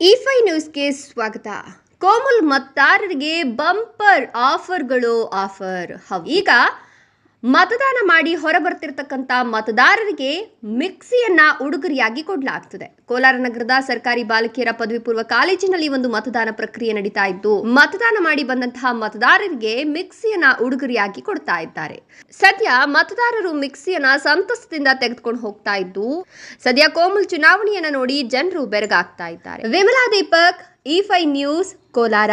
ಇ5 ನ್ಯೂಸ್ಗೆ ಸ್ವಾಗತ. ಕೋಮಲ್ ಮತದಾರರಿಗೆ ಬಂಪರ್ ಆಫರ್. ಈಗ ಮತದಾನ ಮಾಡಿ ಹೊರಬರ್ತಿರ್ತಕ್ಕಂಥ ಮತದಾರರಿಗೆ ಮಿಕ್ಸಿಯನ್ನ ಉಡುಗೊರೆಯಾಗಿ ಕೊಡಲಾಗ್ತದೆ. ಕೋಲಾರ ನಗರದ ಸರ್ಕಾರಿ ಬಾಲಕಿಯರ ಪದವಿ ಪೂರ್ವ ಕಾಲೇಜಿನಲ್ಲಿ ಒಂದು ಮತದಾನ ಪ್ರಕ್ರಿಯೆ ನಡೀತಾ ಇದ್ದು, ಮತದಾನ ಮಾಡಿ ಬಂದಂತಹ ಮತದಾರರಿಗೆ ಮಿಕ್ಸಿಯನ್ನ ಉಡುಗೊರೆಯಾಗಿ ಕೊಡ್ತಾ ಇದ್ದಾರೆ. ಸದ್ಯ ಮತದಾರರು ಮಿಕ್ಸಿಯನ್ನ ಸಂತಸದಿಂದ ತೆಗೆದುಕೊಂಡು ಹೋಗ್ತಾ ಇದ್ದು, ಸದ್ಯ ಕೋಮಲ್ ಚುನಾವಣೆಯನ್ನ ನೋಡಿ ಜನರು ಬೆರಗಾಗ್ತಾ ಇದ್ದಾರೆ. ವಿಮಲಾ ದೀಪಕ್, ಇ5 ನ್ಯೂಸ್, ಕೋಲಾರ.